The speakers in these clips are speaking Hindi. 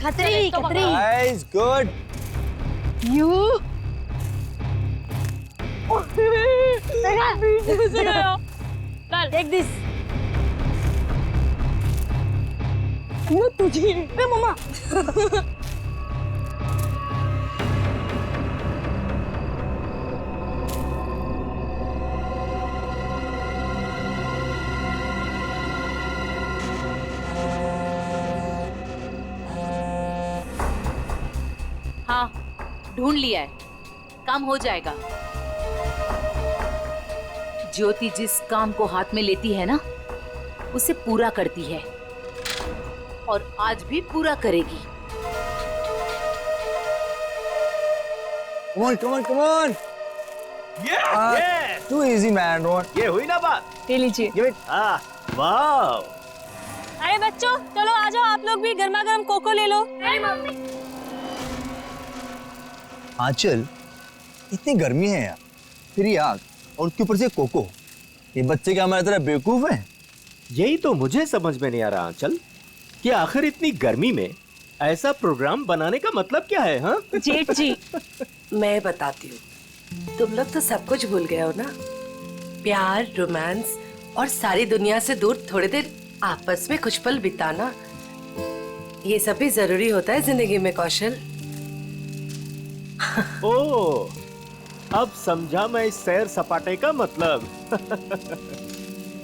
खतरी खतरी। Nice, good. यू बीच से गया। चल टेक दिस। मैं तुझे बे मम्मा। हाँ, ढूंढ लिया है, काम हो जाएगा। ज्योति जिस काम को हाथ में लेती है ना, उसे पूरा करती है और आज भी पूरा करेगी। Come on, come on, come on. Yes. Too easy, man. Don't. ये हुई ना बात। ये लीजिए। Give it. वाह। अरे बच्चों, चलो आ जाओ, आप लोग भी गर्मा गर्म कोको ले लो। नहीं मम्मी। आंचल, इतनी गर्मी है यार, फिर ये आग और उसके ऊपर से कोको। ये बच्चे क्या हमारी तरह बेवकूफ हैं? यही तो मुझे समझ में नहीं आ रहा आंचल कि आखिर इतनी गर्मी में ऐसा प्रोग्राम बनाने का मतलब क्या है? हाँ जेठ जी, मैं बताती हूँ। तुम लोग तो सब कुछ भूल गए हो ना, प्यार, रोमांस और सारी दुनिया से दूर थोड़ी देर आपस में कुछ पल बिताना, ये सब भी जरूरी होता है जिंदगी में कौशल। ओ, अब समझा मैं इस सैर सपाटे का मतलब।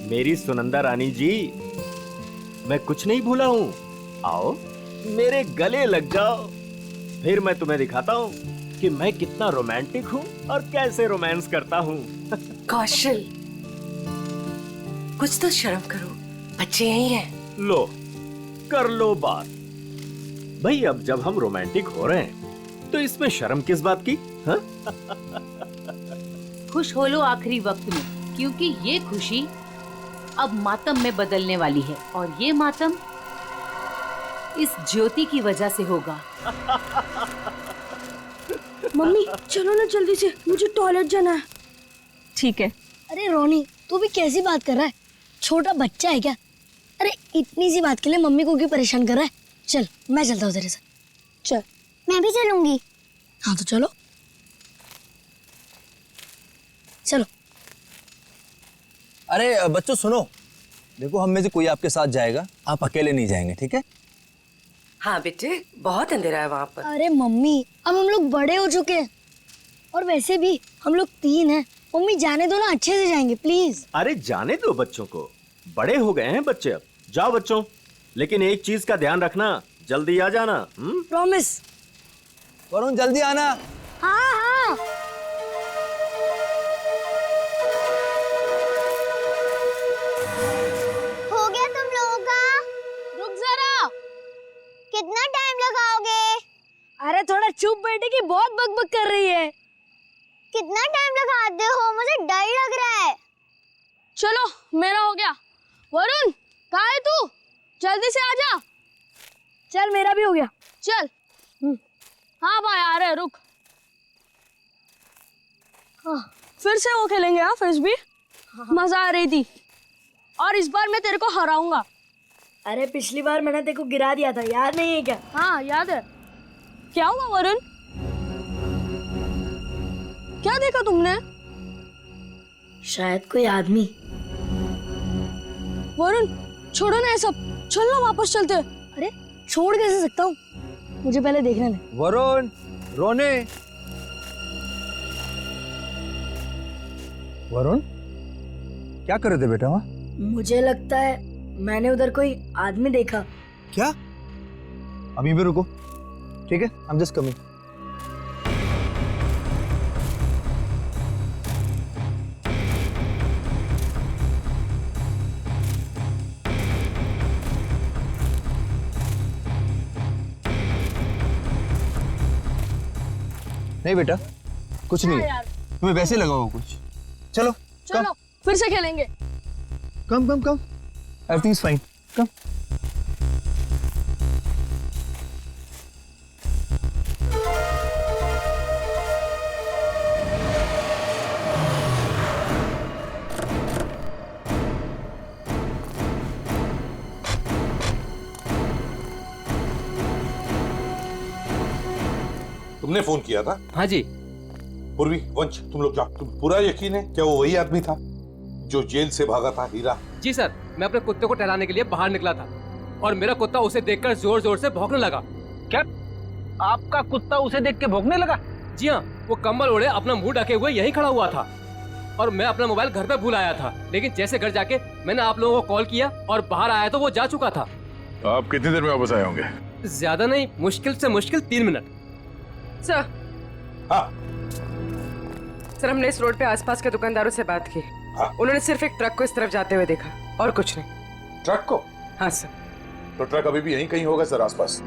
मेरी सुनंदा रानी जी, मैं कुछ नहीं भूला हूँ। आओ मेरे गले लग जाओ, फिर मैं तुम्हें दिखाता हूँ कि मैं कितना रोमांटिक हूँ और कैसे रोमांस करता हूँ। कौशल, कुछ तो शर्म करो, बच्चे यही हैं। लो, कर लो बात। भाई अब जब हम रोमांटिक हो रहे हैं तो इसमें शर्म किस बात की? हाँ? खुश हो लो आखिरी वक्त में, क्योंकि ये खुशी अब मातम में बदलने वाली है और ये मातम इस ज्योति की वजह से होगा। मम्मी चलो ना जल्दी से, मुझे टॉयलेट जाना है। ठीक है। अरे रोनी, तू भी कैसी बात कर रहा है? छोटा बच्चा है क्या? अरे इतनी सी बात के लिए मम्मी को क्यों परेशान कर रहा है? चल मैं चलता हूँ तेरे साथ। चल। मैं भी चलूंगी। हाँ तो चलो चलो। अरे बच्चों सुनो, देखो हम में से कोई आपके साथ जाएगा, आप अकेले नहीं जाएंगे, ठीक है? हाँ बेटे, बहुत अंधेरा है वहाँ पर। अरे मम्मी, अब हम लोग बड़े हो चुके हैं और वैसे भी हम लोग 3 हैं। मम्मी जाने दो ना, अच्छे से जाएंगे प्लीज। अरे जाने दो बच्चों को, बड़े हो गए हैं बच्चे अब। जाओ बच्चों, लेकिन एक चीज का ध्यान रखना, जल्दी आ जाना। प्रॉमिस। वरुण जल्दी आना। हाँ हाँ। हो गया तुम लोगों का? रुक जरा। कितना टाइम लगाओगे? अरे थोड़ा चुप बैठे कि बहुत बकबक कर रही है। कितना टाइम लगाते हो? मुझे डर लग रहा है। चलो मेरा हो गया। वरुण, कहाँ है तू? जल्दी से आ जा। चल मेरा भी हो गया। चल। हाँ भाई आ रहे, रुक। हाँ, फिर से वो खेलेंगे। हाँ फ्रिस्बी, मजा आ रही थी और इस बार मैं तेरे को हराऊंगा। अरे पिछली बार मैंने तेरे को गिरा दिया था, याद नहीं है क्या? हाँ याद है। क्या हुआ वरुण? क्या देखा तुमने? शायद कोई आदमी। वरुण छोड़ो ना ये सब, चल ना वापस चलते। अरे छोड़ कैसे सकता हूँ, मुझे पहले देखने दे। वरुण, रोने। वरुण क्या कर रहे थे बेटा वहाँ? मुझे लगता है मैंने उधर कोई आदमी देखा। क्या? अभी भी रुको, ठीक है? I'm just coming. नहीं बेटा, कुछ नहीं है। तुम्हें वैसे लगा होगा कुछ। चलो चलो फिर से खेलेंगे। कम कम कम, एवरीथिंग इज फाइन, कम। तुमने फोन किया था? हाँ जी। पूर्वी, वंश, तुम लोग जाओ। तुम पूरा यकीन है क्या वो वही आदमी था जो जेल से भागा था? हीरा? जी सर, मैं अपने कुत्ते को टहलाने के लिए बाहर निकला था और मेरा कुत्ता उसे देखकर जोर जोर से भौंकने लगा। क्या आपका कुत्ता उसे देख के भौंकने लगा? जी हाँ, वो कंबल ओढ़े अपना मुंह ढके हुए यहीं खड़ा हुआ था और मैं अपना मोबाइल घर पे भूल आया था। लेकिन जैसे घर जाके मैंने आप लोगों को कॉल किया और बाहर आया तो वो जा चुका था। आप कितनी देर में वापस आए होंगे? ज्यादा नहीं, मुश्किल से मुश्किल 3 मिनट। सर। हाँ। सर, हमने इस रोड पे आसपास के दुकानदारों से बात की। हाँ। उन्होंने सिर्फ एक ट्रक को इस तरफ जाते हुए देखा और कुछ नहीं। ट्रक को? हाँ सर। तो ट्रक अभी भी यहीं कहीं होगा सर, आसपास।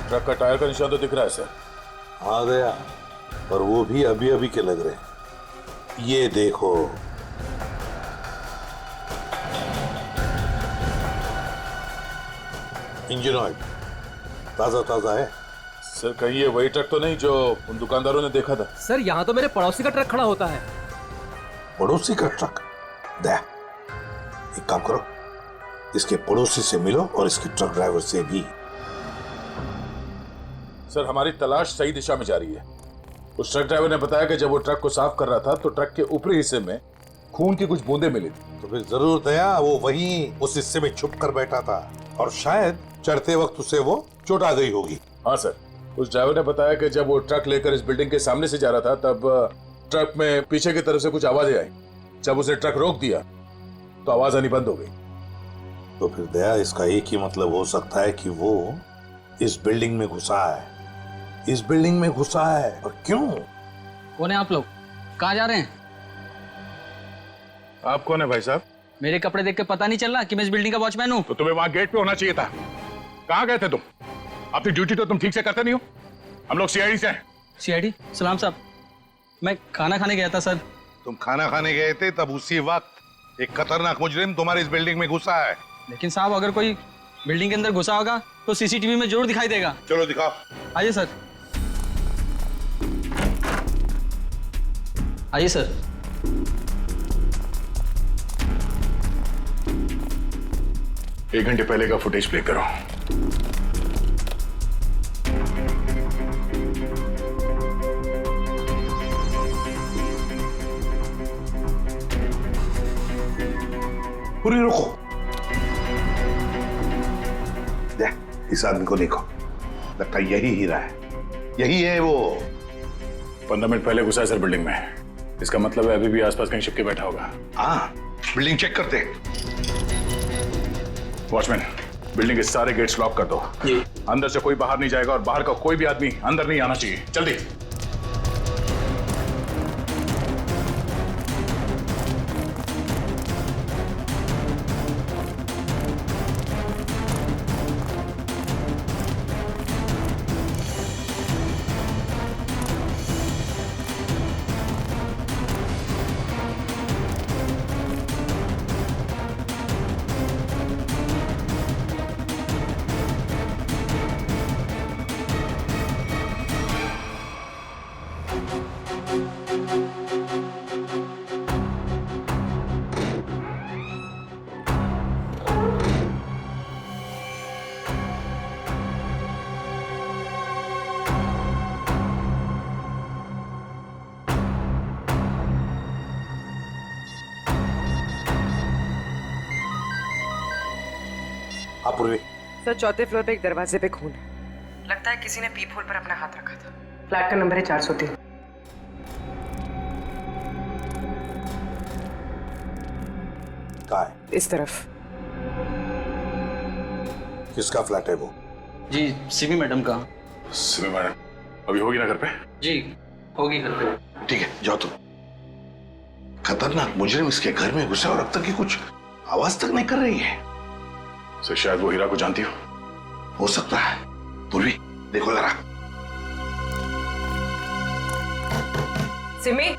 ट्रक का टायर का निशान तो दिख रहा है सर। हाँ गया, पर वो भी अभी अभी के लग रहे हैं। ये देखो, इंजन ऑयल ताजा ताजा है। सर कहीं ये वही ट्रक तो नहीं जो उन दुकानदारों ने देखा था? सर यहाँ तो मेरे पड़ोसी का ट्रक खड़ा होता है। पड़ोसी का ट्रक? दे, एक काम करो, इसके पड़ोसी से मिलो और इसके ट्रक ड्राइवर से भी। सर हमारी तलाश सही दिशा में जा रही है। उस ट्रक ड्राइवर ने बताया कि जब वो ट्रक को साफ कर रहा था तो ट्रक के ऊपरी हिस्से में खून की कुछ बूंदें मिली थी। तो फिर जरूर दया वो वहीं उस हिस्से में छुप कर बैठा था और शायद चढ़ते वक्त उसे वो चोट आ गई होगी। हाँ सर, उस ड्राइवर ने बताया कि जब वो ट्रक लेकर इस बिल्डिंग के सामने से जा रहा था तब ट्रक में पीछे की तरफ से कुछ आवाजें आई। जब उसे ट्रक रोक दिया तो आवाज आनी बंद हो गई। तो फिर दया इसका एक ही मतलब हो सकता है कि वो इस बिल्डिंग में घुसा है। इस बिल्डिंग में घुसा है। और क्यों? कौन है आप लोग? कहाँ जा रहे हैं? आप कौन है भाई साहब? मेरे कपड़े देख के पता नहीं चल रहा कि मैं इस बिल्डिंग का वॉचमैन हूँ? तो तुम्हें वहां गेट पे होना चाहिए था। कहाँ गए थे तुम? अपनी ड्यूटी तो तुम ठीक से करते नहीं हो। हम लोग सीआईडी से हैं। सीआईडी? सलाम साहब, मैं खाना खाने गया था सर। तुम खाना खाने गए थे तब उसी वक्त एक खतरनाक मुजरिम तुम्हारे इस बिल्डिंग में घुसा है। लेकिन साहब अगर कोई बिल्डिंग के अंदर घुसा होगा तो सीसीटीवी में जरूर दिखाई देगा। चलो दिखाओ। आइए सर। आइए सर। एक घंटे पहले का फुटेज प्ले करो। पूरी रुको। देख, इस आदमी को देखो, लगता है यही हीरा है। यही है वो। 15 मिनट पहले घुसा है सर बिल्डिंग में। इसका मतलब है अभी भी आसपास कहीं छिपके बैठा होगा। हाँ, बिल्डिंग चेक करते। वॉचमैन, बिल्डिंग के सारे गेट्स लॉक कर दो। जी। अंदर से कोई बाहर नहीं जाएगा और बाहर का कोई भी आदमी अंदर नहीं आना चाहिए। जल्दी। हाँ पूर्वी। सर, चौथे फ्लोर पे एक दरवाजे पे खून है। लगता है किसी ने पीप होल पर अपना हाथ रखा था। फ्लैट का नंबर है 403। कहाँ है? इस तरफ। किसका फ्लैट है वो? जी, सिमी मैडम का। सिमी मैडम अभी होगी ना घर पे? जी होगी घर पे। ठीक है, जाओ तुम। खतरनाक मुजरिम इसके घर में घुसा और अब तक की कुछ आवाज तक नहीं कर रही है। सर शायद वो हीरा को जानती हो सकता है। पूर्वी देखो जरा। सिमी,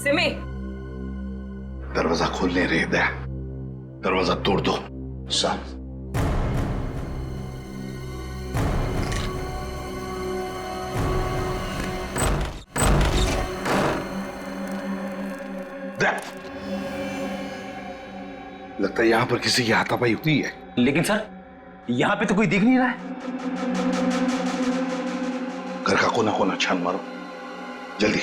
सिमी। दरवाजा खोल नहीं रही दया। दरवाजा तोड़ दो। साफ। लगता है यहाँ पर किसी की हाथापाई हुई है। लेकिन सर यहाँ पे तो कोई दिख नहीं रहा है। घर का कोना कोना छान मारो जल्दी।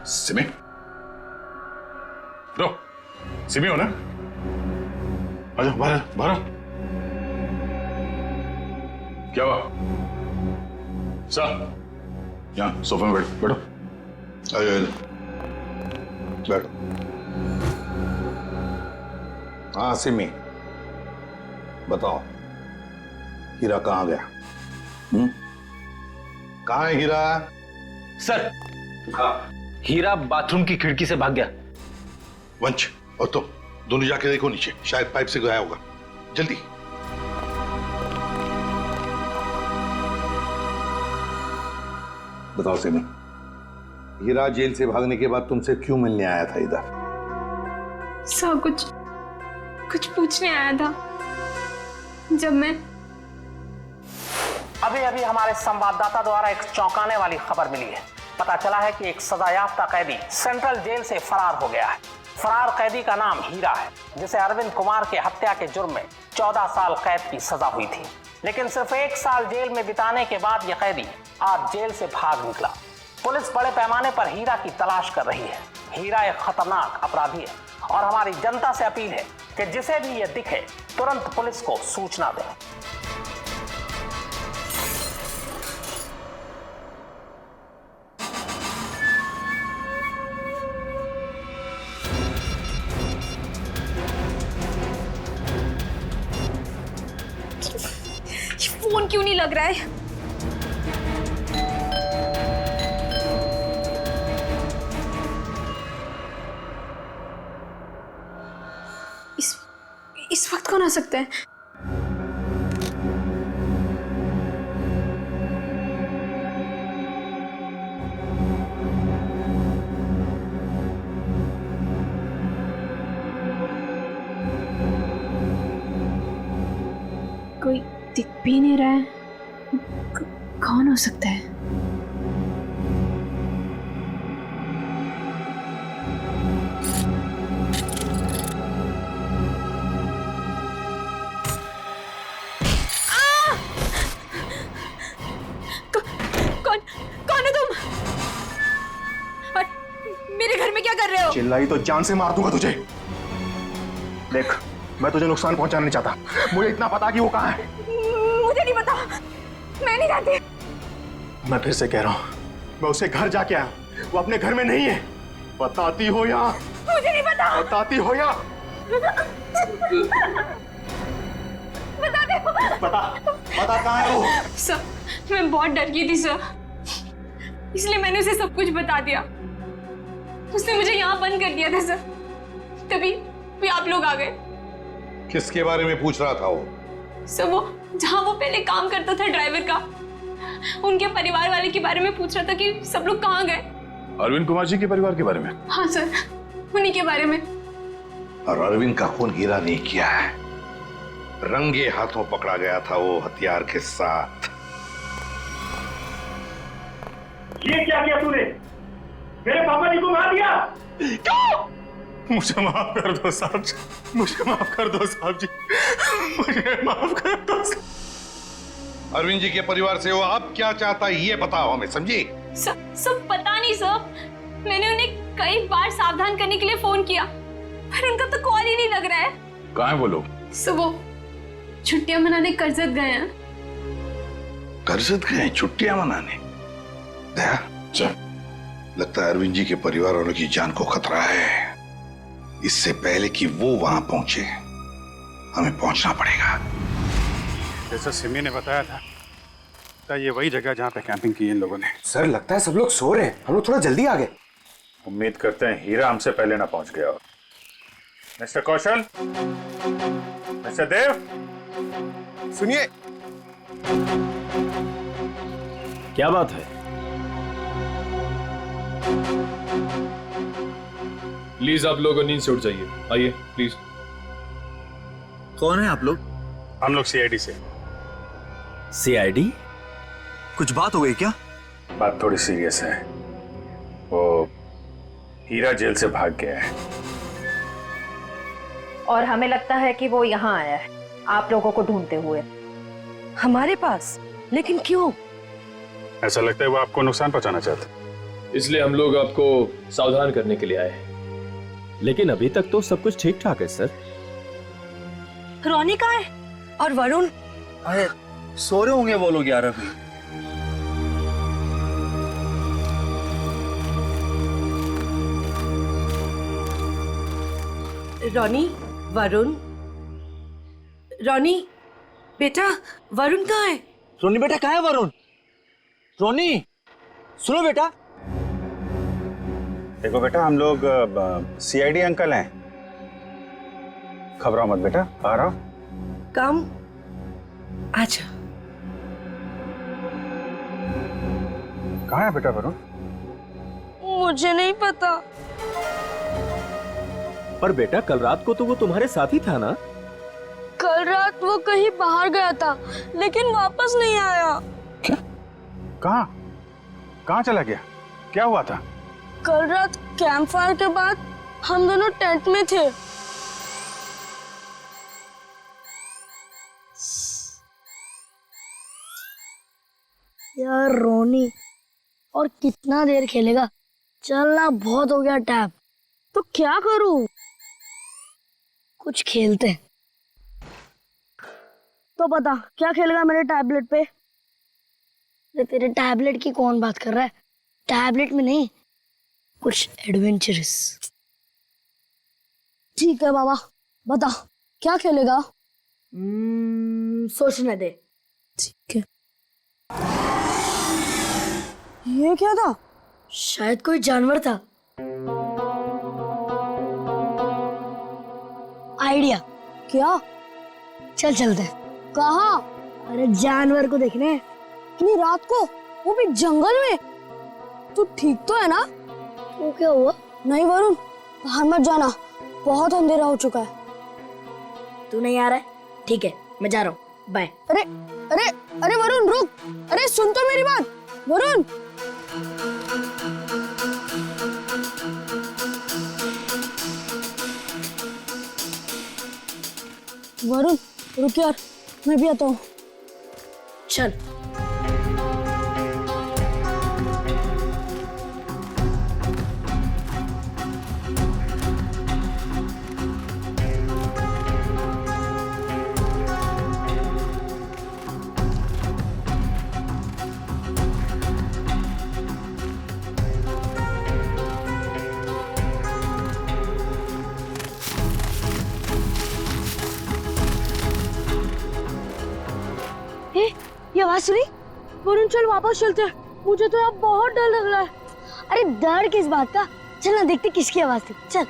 सिमी, रो, सिमी हो ना? आजा बाहर बाहर। क्या हुआ? सर, यहाँ सोफे में बैठो। आजा बैठो। हाँ सिमी, बताओ हीरा कहाँ गया? कहाँ है हीरा? सर हीरा बाथरूम की खिड़की से भाग गया। वंश और तुम दोनों जाके देखो नीचे, शायद पाइप से गया होगा। जल्दी। बताओ सिमी, हीरा जेल से भागने के बाद तुमसे क्यों मिलने आया था इधर? सर कुछ पूछने आया था। जब मैं अभी हमारे संवाददाता द्वारा एक चौंकाने वाली खबर मिली है। पता चला है कि एक सजायाफ्ता कैदी सेंट्रल जेल से फरार हो गया है। फरार कैदी का नाम हीरा है, जिसे अरविंद कुमार के हत्या के जुर्म में 14 साल कैद की सजा हुई थी। लेकिन सिर्फ 1 साल जेल में बिताने के बाद यह कैदी आज जेल से भाग निकला। पुलिस बड़े पैमाने पर हीरा की तलाश कर रही है। हीरा एक खतरनाक अपराधी है और हमारी जनता से अपील है कि जिसे भी यह दिखे तुरंत पुलिस को सूचना दें। फोन क्यों नहीं लग रहा है? इस वक्त कौन आ सकता है? कोई दिख भी नहीं रहा है। कौन हो सकता है? कौन है तुम? और मेरे घर में क्या कर रहे हो? चिल्लाई तो जान से मार दूंगा तुझे। देख, मैं तुझे नुकसान पहुंचाना नहीं चाहता। मुझे इतना पता कि वो कहाँ है। मुझे नहीं पता, मैं नहीं जानती। मैं फिर से कह रहा हूँ, मैं उसे घर जाके आया, वो अपने घर में नहीं है। बताती हो या? मुझे नहीं पता। बताती हो या? बता दे। बता कहाँ है वो? सर, मैं बहुत डर गई थी सर, इसलिए मैंने उसे सब कुछ बता दिया। उसने मुझे यहाँ बंद कर दिया था सर, तभी आप लोग आ गए। किसके बारे में पूछ रहा था वो? सर, वो जहाँ वो पहले काम करता था ड्राइवर का, उनके परिवार वाले के बारे में पूछ रहा था कि सब लोग कहाँ गए। अरविंद कुमार जी के परिवार के बारे में? हाँ सर, उन्हीं के बारे में। और अरविंद का खून हीरा नहीं किया है, रंगे हाथों पकड़ा गया था वो हथियार के साथ। ये क्या किया तूने? मेरे पापा जी को मार दिया। क्यों? मुझे माफ कर दो साहब जी, मुझे माफ कर दो साहब जी, मुझे माफ कर दो। अरविंद जी के परिवार से वो अब क्या चाहता है ये बताओ हमें, समझी? सब पता नहीं सर, मैंने उन्हें कई बार सावधान करने के लिए फोन किया, पर उनका तो कॉल ही नहीं लग रहा है। कहाँ है वो लोग? सर, वो छुट्टियां मनाने करजत गए हैं। करजत गए छुट्टियां मनाने? दया, चल, लगता है अरविंद जी के परिवार वालों की जान को खतरा है। इससे पहले कि वो वहां पहुंचे हमें पहुंचना पड़ेगा। जैसा सिमी ने बताया था, तो ये वही जगह जहाँ पे कैंपिंग की इन लोगों ने। सर लगता है सब लोग सो रहे हैं, हम लोग थोड़ा जल्दी आ गए। उम्मीद करते हैं हीरा हमसे पहले ना पहुंच गया हो। मिस्टर कौशल, मिस्टर देव, सुनिए। क्या बात है? प्लीज आप लोग नींद से उठ जाइए, आइए प्लीज। कौन है आप लोग? हम लोग सीआईडी से। सीआईडी? कुछ बात हो गई क्या? बात थोड़ी सीरियस है। वो हीरा जेल से भाग गया है और हमें लगता है कि वो यहाँ आया है आप लोगों को ढूंढते हुए। हमारे पास? लेकिन क्यों? ऐसा लगता है वो आपको नुकसान पहुंचाना चाहते, इसलिए हम लोग आपको सावधान करने के लिए आए हैं। लेकिन अभी तक तो सब कुछ ठीक ठाक है सर। रोनी कहाँ है? और वरुण? अरे सो रहे होंगे वो लोग यार अभी। रोनी, वरुण, रोनी बेटा, वरुण कहाँ है? रोनी बेटा कहाँ है वरुण? रोनी सुनो बेटा। देखो बेटा, हम लोग सीआईडी अंकल हैं, घबराओ मत बेटा, आ रहा हूं। काम अच्छा। कहाँ है बेटा वरुण? मुझे नहीं पता। पर बेटा कल रात को तो वो तुम्हारे साथ ही था ना? कल रात वो कहीं बाहर गया था लेकिन वापस नहीं आया। क्या? कहाँ कहाँ चला गया? क्या हुआ था? कल रात कैंप फायर के बाद हम दोनों टेंट में थे। यार रोनी, और कितना देर खेलेगा? चलना बहुत हो गया टैब। तो क्या करूं? कुछ खेलते हैं। तो बता क्या खेलेगा मेरे टैबलेट पे? तेरे टैबलेट की कौन बात कर रहा है? टैबलेट में नहीं, कुछ एडवेंचरस। ठीक है बाबा, बता क्या खेलेगा? सोचने दे। ठीक है। ये क्या था? शायद कोई जानवर था। आइडिया। क्या? चल चलते। कहाँ? अरे जानवर को देखने। इतनी रात को, वो भी जंगल में? तू ठीक तो है ना? वो क्या हुआ? नहीं वरुण, बाहर मत जाना, बहुत अंधेरा हो चुका है। तू नहीं आ रहा है? ठीक है, मैं जा रहा हूँ, बाय। अरे अरे अरे वरुण रुक, अरे सुन तो मेरी बात वरुण। वरुण रुक यार, मैं भी आता हूँ। चल। ये आवाज सुनी? वरुण चल वापस चलते हैं, मुझे तो यहाँ बहुत डर लग रहा है। अरे डर किस बात का? चल ना देखते किसकी आवाज थी। चल।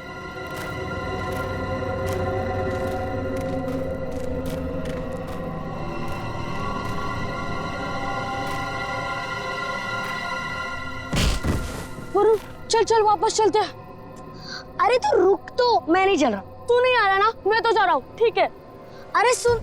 वरुण चल चल वापस चलते हैं। अरे तो रुक तो, मैं नहीं चल रहा। तू नहीं आ रहा ना? मैं तो जा रहा हूँ। ठीक है। अरे सुन,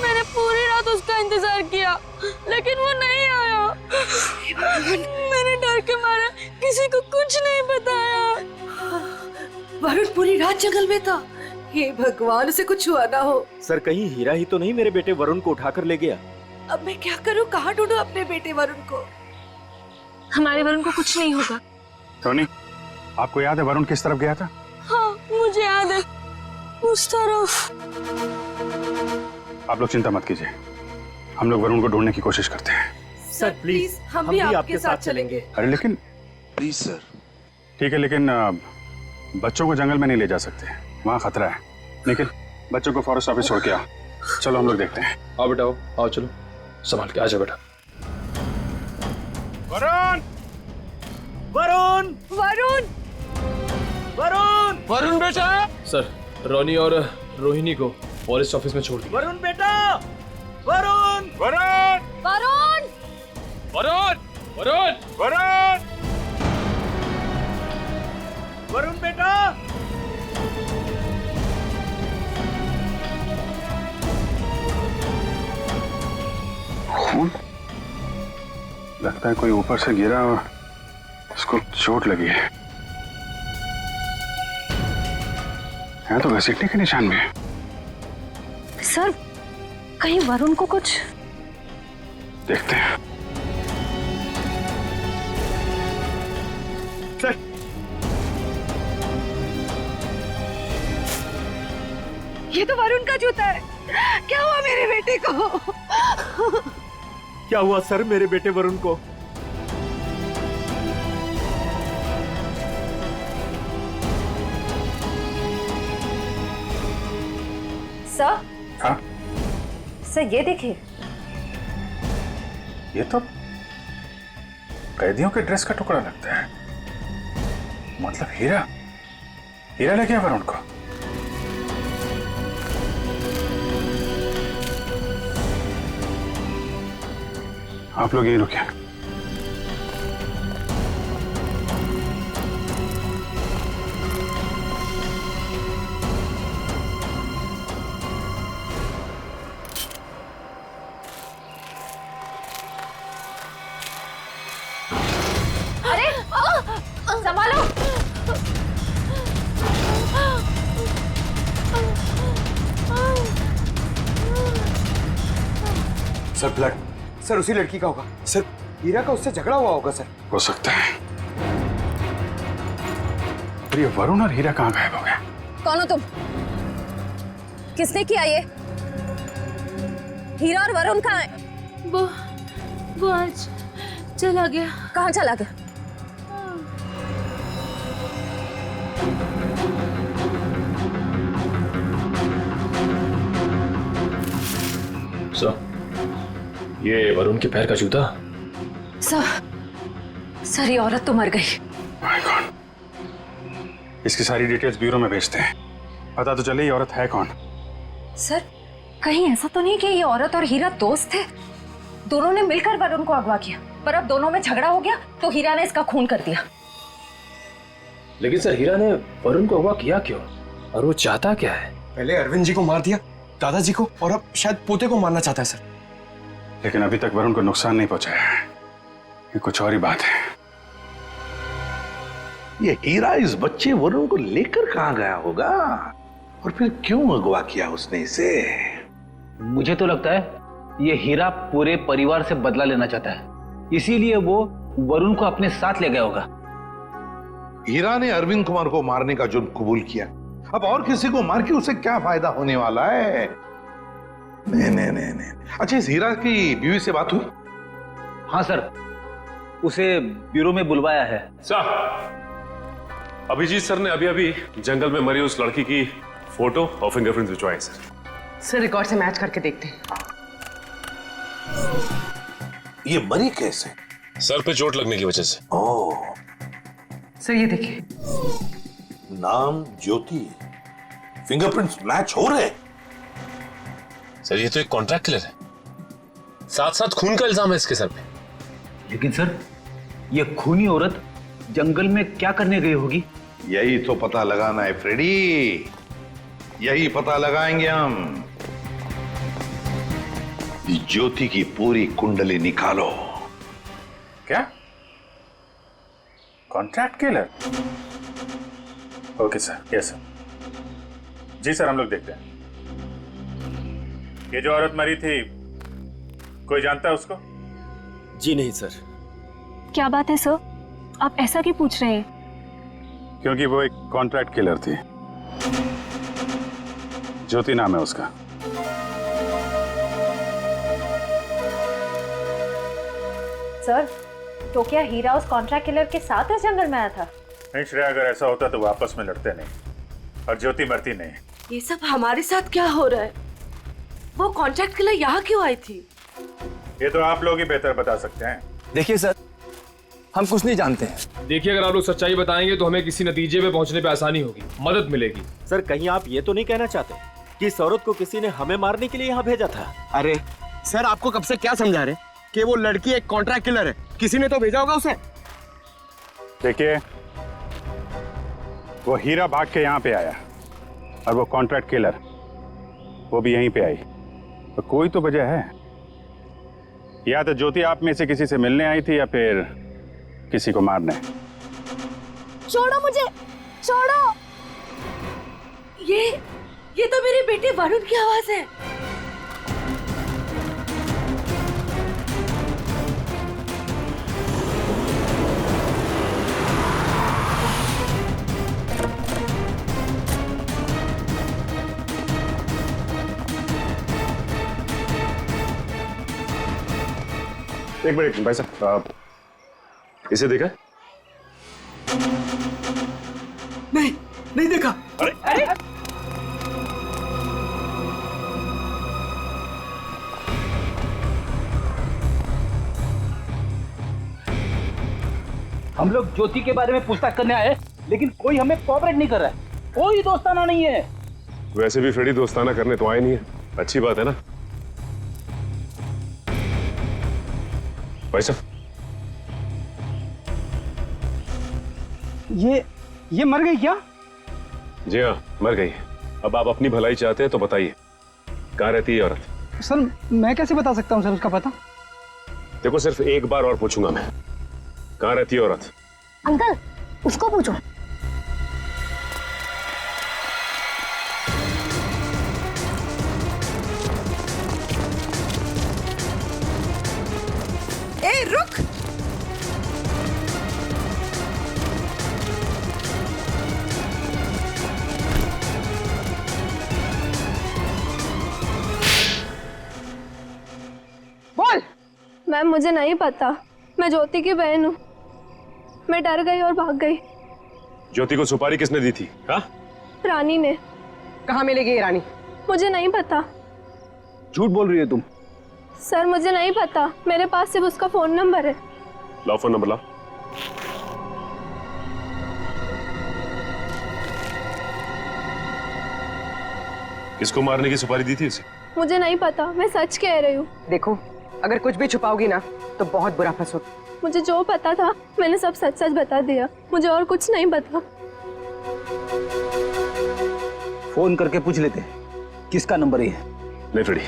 मैंने पूरी रात उसका इंतजार किया लेकिन वो नहीं आया। मैंने डर के मारे किसी को कुछ नहीं बताया। वरुण पूरी रात जंगल में था। हे भगवान, उसे कुछ हुआ ना हो। सर कहीं हीरा ही तो नहीं मेरे बेटे वरुण को उठाकर ले गया? अब मैं क्या करूं? कहाँ ढूंढूं अपने बेटे वरुण को? हमारे वरुण को कुछ नहीं होगा। रोनी, आपको याद है वरुण किस तरफ गया था? हाँ मुझे याद है, मुस्तरफ। आप लोग चिंता मत कीजिए, हम लोग वरुण को ढूंढने की कोशिश करते हैं। सर प्लीज हम भी आपके साथ चलेंगे। अरे लेकिन प्लीज सर। ठीक है, लेकिन बच्चों को जंगल में नहीं ले जा सकते, वहाँ खतरा है। लेकिन बच्चों को फॉरेस्ट ऑफिस छोड़ के आओ। चलो हम लोग देखते हैं। आओ बेटा, आओ चलो, संभाल के आजा बेटा। वरुण! वरुण! वरुण! वरुण! वरुण बेटा! सर, रोनी और रोहिणी को फॉरेस्ट ऑफिस में छोड़ दिया। वरुण बेटा! वरुण! वरुण! वरुण! वरुण! वरुण! वरुण! वरुण बेटा! खून? लगता है कोई ऊपर से गिरा और उसको चोट लगी है। यहाँ तो घसीटने के निशान भी है। सर, कहीं वरुण को कुछ? देखते हैं। सर, ये तो वरुण का जूता है। क्या हुआ मेरे बेटे को? क्या हुआ सर मेरे बेटे वरुण को? सर? हाँ? सर ये देखिए। ये तो कैदियों के ड्रेस का टुकड़ा लगता है। मतलब हीरा ले गया वरुण को। आप लोग यहीं रुकिए। अरे संभालो। सर ब्लड, सर उसी लड़की का होगा। सर हीरा का उससे झगड़ा हुआ होगा सर। हो सकता है। पर ये वरुण और हीरा कहाँ गायब हो गए? कौन हो तुम? किसने किया ये? हीरा और वरुण कहाँ है? वो आज चला गया। कहाँ चला गया? ये वरुण के पैर का जूता। सर ये औरत तो मर गई। My God. इसकी सारी डिटेल्स ब्यूरो में भेजते हैं, पता तो चले ये औरत है कौन। सर कहीं ऐसा तो नहीं कि ये औरत और हीरा दोस्त थे? दोनों ने मिलकर वरुण को अगवा किया, पर अब दोनों में झगड़ा हो गया तो हीरा ने इसका खून कर दिया। लेकिन सर हीरा ने वरुण को अगवा किया क्यों, और वो चाहता क्या है? पहले अरविंद जी को मार दिया, दादाजी को, और अब शायद पोते को मारना चाहता है सर। लेकिन अभी तक वरुण को नुकसान नहीं पहुंचाया है। ये कुछ और ही बात है। ये हीरा इस बच्चे वरुण को लेकर कहाँ गया होगा, और फिर क्यों अगवा किया उसने इसे? मुझे तो लगता है ये हीरा पूरे परिवार से बदला लेना चाहता है, इसीलिए वो वरुण को अपने साथ ले गया होगा। हीरा ने अरविंद कुमार को मारने का जुर्म कबूल किया, अब और किसी को मार के उसे क्या फायदा होने वाला है? नहीं। अच्छा, इस हीरा की बीवी से बात हुई? हाँ सर, उसे ब्यूरो में बुलवाया है। सर, अभिजीत सर ने अभी जंगल में मरी उस लड़की की फोटो और फिंगरप्रिंट्स भिजवाए सर रिकॉर्ड से मैच करके देखते हैं। ये मरी कैसे? सर पे चोट लगने की वजह से। ओह, सर ये देखिए। नाम ज्योति, फिंगरप्रिंट्स मैच हो रहे। सर ये तो एक कॉन्ट्रैक्ट किलर है, साथ साथ खून का इल्जाम है इसके सर पे। लेकिन सर ये खूनी औरत जंगल में क्या करने गई होगी? यही तो पता लगाना है फ्रेडी, यही पता लगाएंगे हम। ज्योति की पूरी कुंडली निकालो। क्या? Contract killer? Okay sir, yes sir. जी सर, हम लोग देखते हैं। ये जो औरत मरी थी, कोई जानता है उसको? जी नहीं सर। क्या बात है सर, आप ऐसा क्यों पूछ रहे हैं? क्योंकि वो एक कॉन्ट्रैक्ट किलर थी ज्योति नाम है उसका। सर, तो क्या हीरा उस कॉन्ट्रैक्ट किलर के साथ इस जंगल में आया था? नहीं श्रेया, अगर ऐसा होता तो वो आपस में लड़ते नहीं और ज्योति मरती नहीं। ये सब हमारे साथ क्या हो रहा है? वो कॉन्ट्रैक्ट किलर यहाँ क्यों आई थी? ये तो आप लोग ही बेहतर बता सकते हैं। देखिए सर, हम कुछ नहीं जानते हैं। देखिए, अगर आप लोग सच्चाई बताएंगे तो हमें किसी नतीजे पे पहुंचने पे आसानी होगी, मदद मिलेगी। सर, कहीं आप ये तो नहीं कहना चाहते कि इस औरत को किसी ने हमें मारने के लिए यहाँ भेजा था? अरे सर, आपको कब से क्या समझा रहे कि वो लड़की एक कॉन्ट्रैक्ट किलर है? किसी ने तो भेजा होगा उसे। देखिए, वो हीरा भाग के यहाँ पे आया और वो कॉन्ट्रैक्ट किलर वो भी यहीं पे आई, तो कोई तो वजह है। या तो ज्योति आप में से किसी से मिलने आई थी या फिर किसी को मारने। छोड़ो मुझे, छोड़ो। ये तो मेरे बेटे वरुण की आवाज है। एक मिनट भाई साहब, आप इसे देखा? नहीं देखा। अरे हम लोग ज्योति के बारे में पूछताछ करने आए, लेकिन कोई हमें कोऑपरेट नहीं कर रहा है। कोई दोस्ताना नहीं है। वैसे भी फ्रेडी दोस्ताना करने तो आए नहीं है, अच्छी बात है ना भाई साहब? ये मर गई क्या? जी हाँ, मर गई। अब आप अपनी भलाई चाहते हैं तो बताइए, कहाँ रहती है औरत? सर, मैं कैसे बता सकता हूँ सर उसका पता? देखो, सिर्फ एक बार और पूछूंगा मैं, कहाँ रहती है औरत? अंकल, उसको पूछो। ए, रुक। बोल। मैम, मुझे नहीं पता। मैं ज्योति की बहन हूँ। मैं डर गई और भाग गई। ज्योति को सुपारी किसने दी थी? हाँ? रानी ने। कहाँ मिलेगी ये रानी? मुझे नहीं पता। झूठ बोल रही है तुम। सर, मुझे नहीं पता। मेरे पास सिर्फ उसका फोन नंबर है। लाओ फोन नंबर, लाओ। किसको मारने की सुपारी दी थी उसे? मुझे नहीं पता, मैं सच कह रही हूँ। देखो, अगर कुछ भी छुपाओगी ना तो बहुत बुरा फंसोगी। मुझे जो पता था मैंने सब सच सच बता दिया। मुझे और कुछ नहीं पता। फोन करके पूछ लेते किसका नंबर है। नहीं फ्रेडी,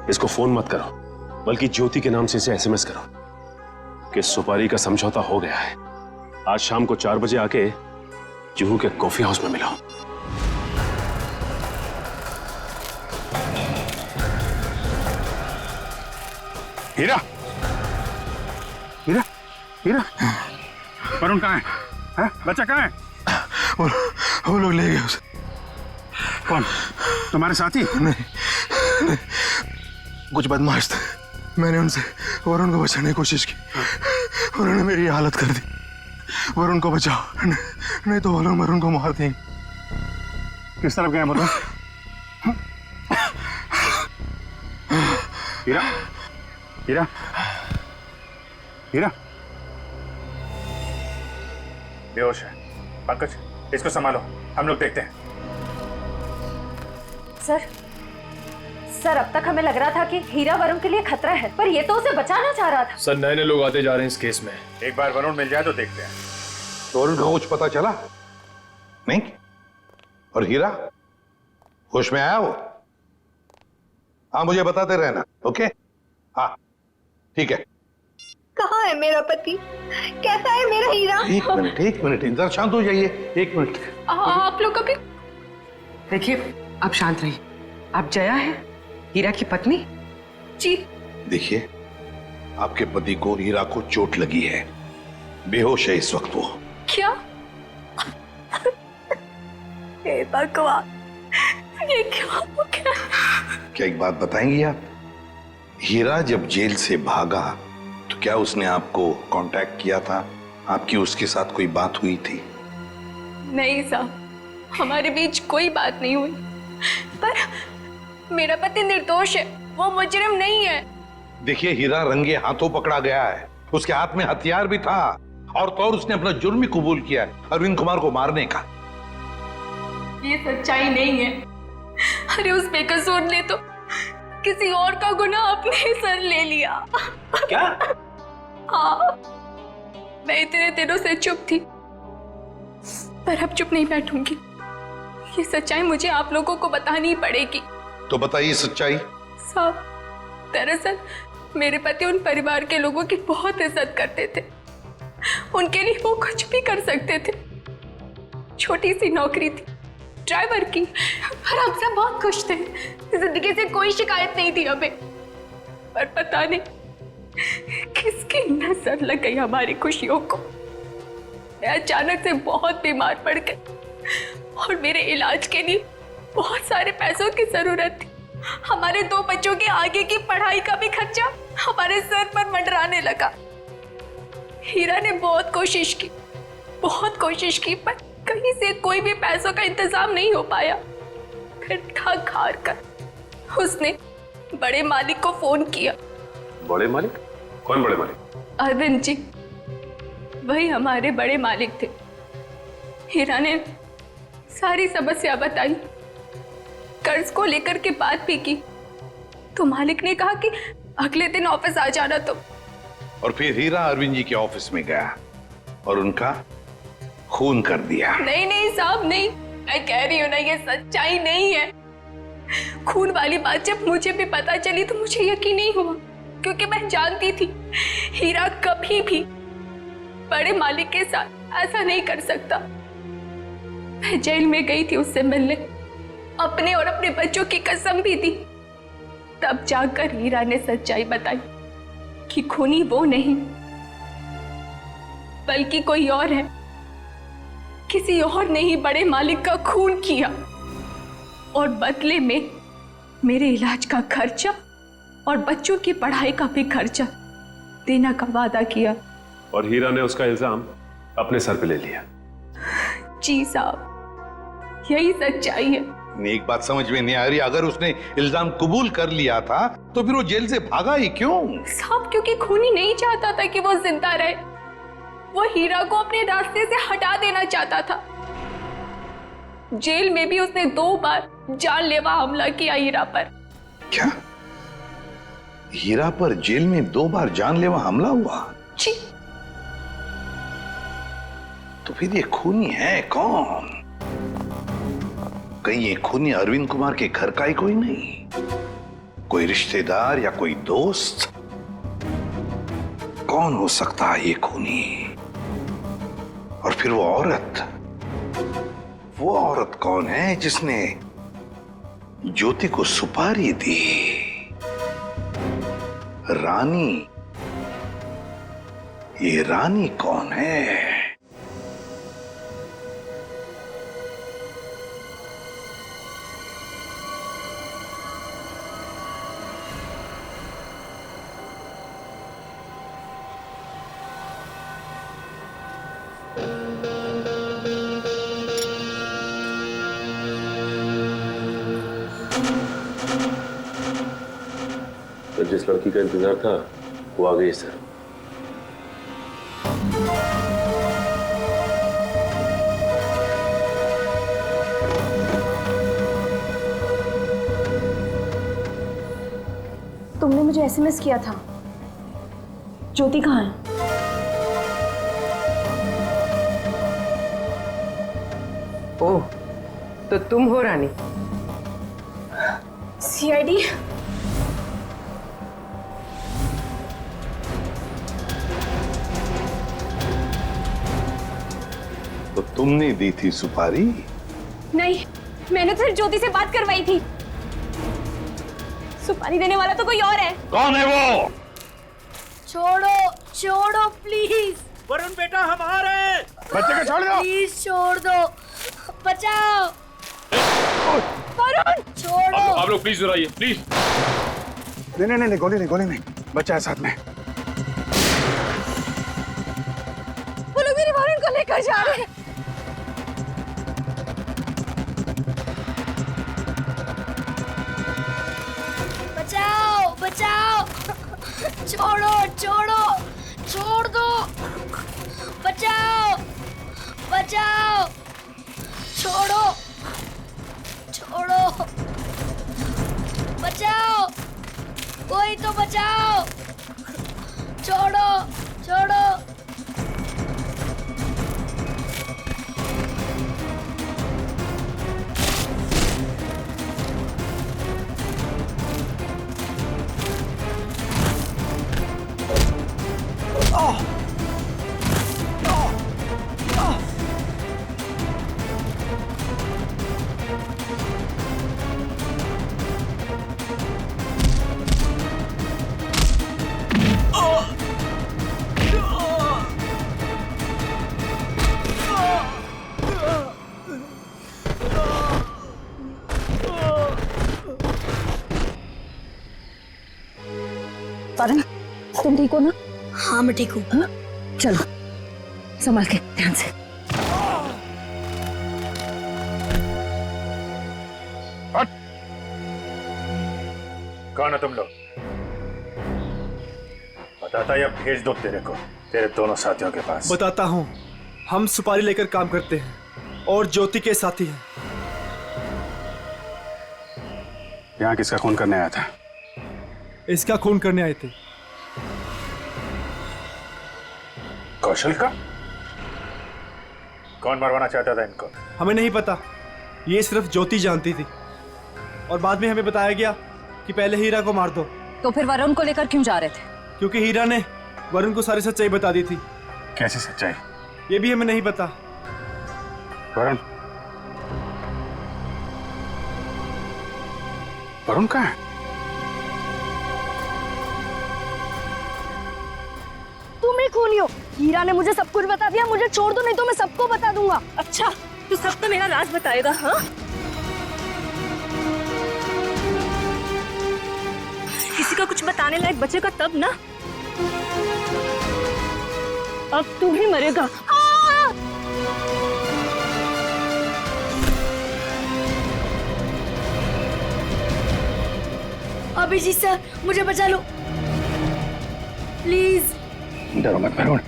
इसको फोन मत करो, बल्कि ज्योति के नाम से इसे एसएमएस करो कि सुपारी का समझौता हो गया है। आज शाम को 4 बजे आके जुहू के कॉफी हाउस में मिलो। हीरा, हीरा, हीरा, वरुण कहाँ है? बच्चा कहाँ है? वो लोग ले गए उसे। कौन? तुम्हारे साथी? नहीं, कुछ बदमाश थे। मैंने उनसे वरुण को बचाने की कोशिश की, उन्होंने मेरी हालत कर दी। वरुण को बचाओ, नहीं तो वो लोग वरुण को मार देंगे। किस तरफ गए बोलो? हीरा, हीरा, हीरा, बेहोश है। पंकज, इसको संभालो, हम लोग देखते हैं। सर, अब तक हमें लग रहा था कि हीरा वरुण के लिए खतरा है, पर ये तो उसे बचाना चाह रहा था। सर, नए नए लोग आते जा रहे हैं इस केस में। एक बार वरुण मिल जाए तो देखते हैं। तो वरुण को कुछ पता चला नहीं? और हीरा होश में आया वो? हाँ, मुझे बताते रहना। ओके? हाँ, ठीक है। कहाँ है मेरा पति? कैसा है मेरा हीरा? एक मिनट, इधर शांत हो जाइए। एक मिनट। आप लोग कभी देखिए, आप शांत रहिए। आप जया है, हीरा की पत्नी? जी। देखिए, आपके पति को हीरा को चोट लगी है, बेहोश है इस वक्त वो। क्या? हे भगवान, ये क्या हो गया? क्या एक बात बताएंगी आप? हीरा जब जेल से भागा तो क्या उसने आपको कांटेक्ट किया था? आपकी उसके साथ कोई बात हुई थी? नहीं साहब, हमारे बीच कोई बात नहीं हुई। पर मेरा पति निर्दोष है, वो मुजरिम नहीं है। देखिए, हीरा रंगे हाथों पकड़ा गया है, उसके हाथ में हथियार भी था और तो और उसने अपना जुर्म भी कबूल किया है, अरविंद कुमार को मारने का। ये सच्चाई नहीं है। अरे उस बेकसूर ने तो किसी और का गुनाह अपने सर ले लिया। क्या? हाँ, मैं इतने दिनों से चुप थी, पर अब चुप नहीं बैठूंगी। ये सच्चाई मुझे आप लोगों को बतानी पड़ेगी। तो बताइए सच्चाई। साहब, दरअसल मेरे पति उन परिवार के लोगों की बहुत इज्जत करते थे। उनके लिए वो कुछ भी कर सकते थे। छोटी सी नौकरी थी, ड्राइवर की, और हम सब बहुत खुश थे। जिंदगी से कोई शिकायत नहीं थी हमें। पर पता नहीं किसकी नजर लग गई हमारी खुशियों को। मैं अचानक से बहुत बीमार पड़ गई और मेरे इलाज के लिए बहुत सारे पैसों की जरूरत थी। हमारे 2 बच्चों के आगे की पढ़ाई का भी खर्चा हमारे सर पर मंडराने लगा। हीरा ने बहुत कोशिश की, पर कहीं से कोई भी पैसों का इंतजाम नहीं हो पाया। फिर थक हार कर उसने बड़े मालिक को फोन किया। बड़े मालिक? कौन बड़े मालिक? अरविंद जी, वही हमारे बड़े मालिक थे। हीरा ने सारी समस्या बताई, कर्ज को लेकर के बात भी की, तो मालिक ने कहा कि अगले दिन ऑफिस आ जाना। तो और फिर हीरा अरविंद जी के ऑफिस में गया और उनका खून कर दिया। नहीं साहब, नहीं, मैं कह रही हूँ ना, ये सच्चाई नहीं है। खून वाली बात जब मुझे भी पता चली तो मुझे यकीन नहीं हुआ, क्योंकि मैं जानती थी हीरा कभी भी बड़े मालिक के साथ ऐसा नहीं कर सकता। मैं जेल में गई थी उससे मिलने, अपने और अपने बच्चों की कसम भी दी। तब जाकर हीरा ने सच्चाई बताई कि खूनी वो नहीं बल्कि कोई और है। किसी और ने ही बड़े मालिक का खून किया और बदले में मेरे इलाज का खर्चा और बच्चों की पढ़ाई का भी खर्चा देने का वादा किया। और हीरा ने उसका इल्जाम अपने सर पे ले लिया। जी साहब, यही सच्चाई है। एक बात समझ में नहीं आ रही, अगर उसने इल्जाम कबूल कर लिया था तो फिर वो जेल से भागा ही क्यों? साहब, क्योंकि खूनी नहीं चाहता था कि वो जिंदा रहे। वो हीरा को अपने रास्ते से हटा देना चाहता था। जेल में भी उसने 2 बार जानलेवा हमला किया हीरा पर। क्या? हीरा पर जेल में 2 बार जानलेवा हमला हुआ? जी। तो फिर ये खूनी है कौन? कहीं ये खूनी अरविंद कुमार के घर का ही कोई नहीं? कोई रिश्तेदार या कोई दोस्त? कौन हो सकता है ये खूनी? और फिर वो औरत कौन है जिसने ज्योति को सुपारी दी? रानी? ये रानी कौन है? तो जिस लड़की का इंतजार था वो आ गई सर। तुमने मुझे एसएमएस किया था। ज्योति कहाँ है? ओह, तो तुम हो रानी? सीआईडी? तो तुमने दी थी सुपारी? नहीं, मैंने तो सिर्फ ज्योति से बात करवाई थी। सुपारी देने वाला तो कोई और है। कौन है वो? छोड़ो प्लीज। वरुण बेटा, हम आ रहे हैं। बच्चे को छोड़ दो। प्लीज छोड़ दो, बचाओ। वरुण छोड़ो। आप लोग प्लीज आइए प्लीज। नहीं, गोली नहीं, बच्चा है साथ में। वो लोग मेरे वरुण को लेकर जा रहे हैं। बचाओ बचाओ, छोड़ो छोड़ो, छोड़ दो, बचाओ बचाओ, छोड़ो छोड़ो, बचाओ, कोई तो बचाओ, छोड़ो छोड़ो। वरुण, तुम ठीक हो ना? हाँ मैं ठीक हूँ। चलो संभाल के, ध्यान से। कौन है तुम लोग? बताता या भेज दो तेरे को तेरे दोनों साथियों के पास। बताता हूँ, हम सुपारी लेकर काम करते हैं और ज्योति के साथी हैं। यहाँ किसका खून करने आया था? इसका खून करने आए थे। कौशल का? कौन मरवाना चाहता था इनको? हमें नहीं पता, ये सिर्फ ज्योति जानती थी और बाद में हमें बताया गया कि पहले हीरा को मार दो। तो फिर वरुण को लेकर क्यों जा रहे थे? क्योंकि हीरा ने वरुण को सारी सच्चाई बता दी थी। कैसी सच्चाई? ये भी हमें नहीं पता। वरुण? वरुण कहाँ है? तुम ही खूनी हो। हीरा ने मुझे सब कुछ बता दिया, मुझे छोड़ दो नहीं तो मैं सबको बता दूंगा। अच्छा, तू सब तो मेरा राज बताएगा? हाँ, किसी का कुछ बताने लायक बचेगा तब ना। अब तू ही मरेगा। अभिजीत सर, मुझे बचा लो प्लीज। डरो मत वरुण,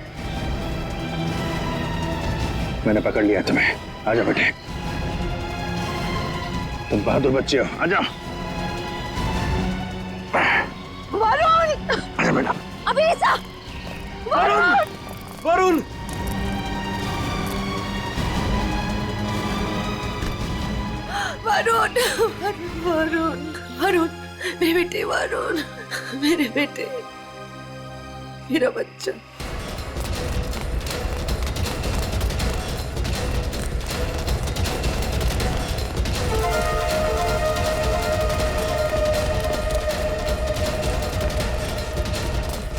मैंने पकड़ लिया तुम्हें। आजा बेटे, तुम बहादुर बच्चे हो, आजा। वरुण! आजा बेटा। अभिजीत सर! वरुण! वरुण! वरुण, वरुण, वरुण, मेरे बेटे वरुण, मेरे बेटे, मेरा बच्चा।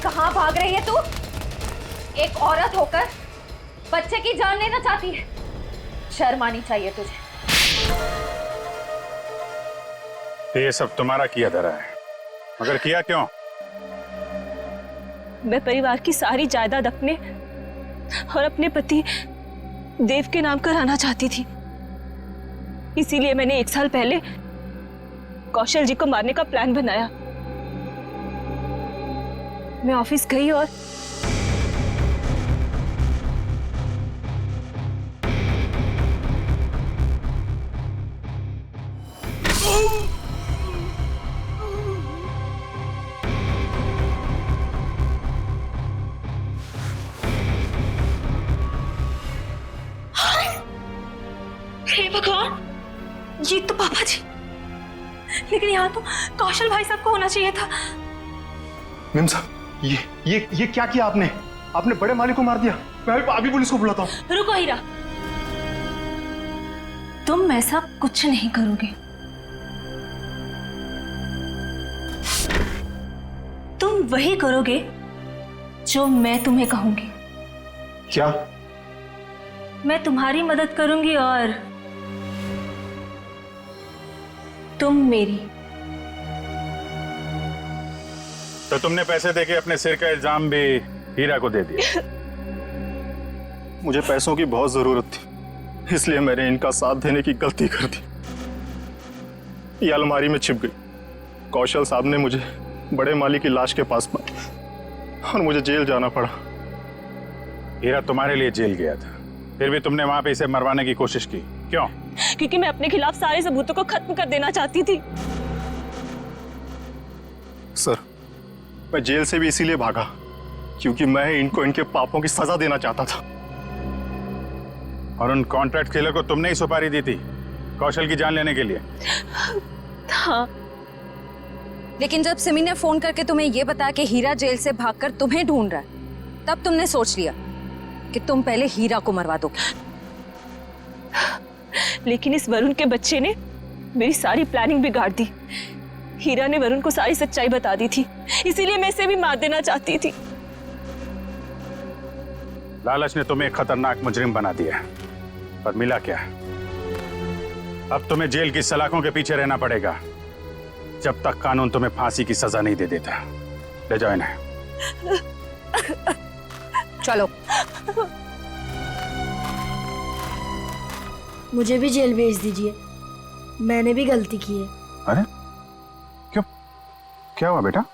कहाँ भाग रही है तू? एक औरत होकर बच्चे की जान लेना चाहती है। शर्म आनी चाहिए तुझे। ये सब तुम्हारा किया धरा है, मगर किया क्यों? मैं परिवार की सारी जायदाद अपने और अपने पति देव के नाम कराना चाहती थी। इसीलिए मैंने 1 साल पहले कौशल जी को मारने का प्लान बनाया। मैं ऑफिस गई और हे भगवान, ये तो पापा जी। लेकिन यहाँ तो कौशल भाई साहब को होना चाहिए था। मेम साहब, ये क्या किया आपने? आपने बड़े मालिक को मार दिया। मैं अभी पुलिस को बुलाता हूँ। रुको हीरा, तुम ऐसा कुछ नहीं करोगे। तुम वही करोगे जो मैं तुम्हें कहूंगी। क्या? मैं तुम्हारी मदद करूंगी और तुम मेरी। तो तुमने पैसे देके अपने सिर का इल्जाम भी हीरा को दे दिया। मुझे पैसों की बहुत जरूरत थी, इसलिए मैंने इनका साथ देने की गलती कर दी। ये अलमारी में छिप गई। कौशल साहब ने मुझे बड़े माली की लाश के पास पाया और मुझे जेल जाना पड़ा। हीरा तुम्हारे लिए जेल गया था, फिर भी तुमने वहां पे इसे मरवाने की कोशिश की, क्यों? क्योंकि मैं अपने खिलाफ सारे सबूतों को खत्म कर देना चाहती थी। सर, मैं जेल से भी इसीलिए भागा क्योंकि मैं इनको इनके पापों की सजा देना चाहता था। और उन कॉन्ट्रैक्ट किलर को तुमने ही सुपारी दी थी कौशल की जान लेने के लिए? हाँ। लेकिन जब सिमी ने फोन करके तुम्हें यह बताया कि हीरा जेल से भागकर तुम्हें ढूंढ रहा है, तब तुमने सोच लिया कि तुम पहले हीरा को मरवा दोगे। लेकिन इस वरुण के बच्चे ने मेरी सारी प्लानिंग बिगाड़ दी। हीरा ने वरुण को सारी सच्चाई बता दी थी, इसीलिए मैं इसे भी मार देना चाहती थी। लालच ने तुम्हें एक खतरनाक मुजरिम बना दिया, पर मिला क्या? अब तुम्हें जेल की सलाखों के पीछे रहना पड़ेगा जब तक कानून तुम्हें फांसी की सजा नहीं दे देता। ले जाओ इन्हें। चलो। मुझे भी जेल भेज दीजिए, मैंने भी गलती की है। अरे क्यों, क्या हुआ बेटा?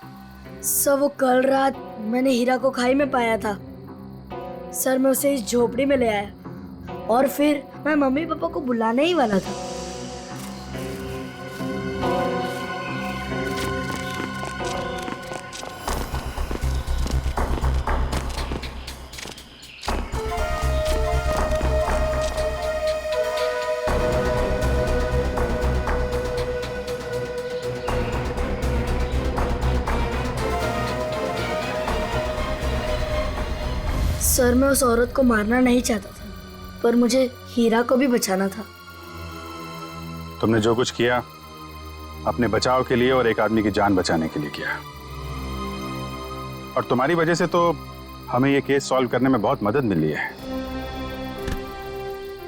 सर, वो कल रात मैंने हीरा को खाई में पाया था। सर, मैं उसे इस झोपड़ी में ले आया और फिर मैं मम्मी पापा को बुलाने ही वाला था। सर, मैं उस औरत को मारना नहीं चाहता था, पर मुझे हीरा को भी बचाना था। तुमने जो कुछ किया अपने बचाव के लिए और एक आदमी की जान बचाने के लिए किया, और तुम्हारी वजह से तो हमें ये केस सॉल्व करने में बहुत मदद मिली है।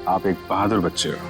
आप एक बहादुर बच्चे हो।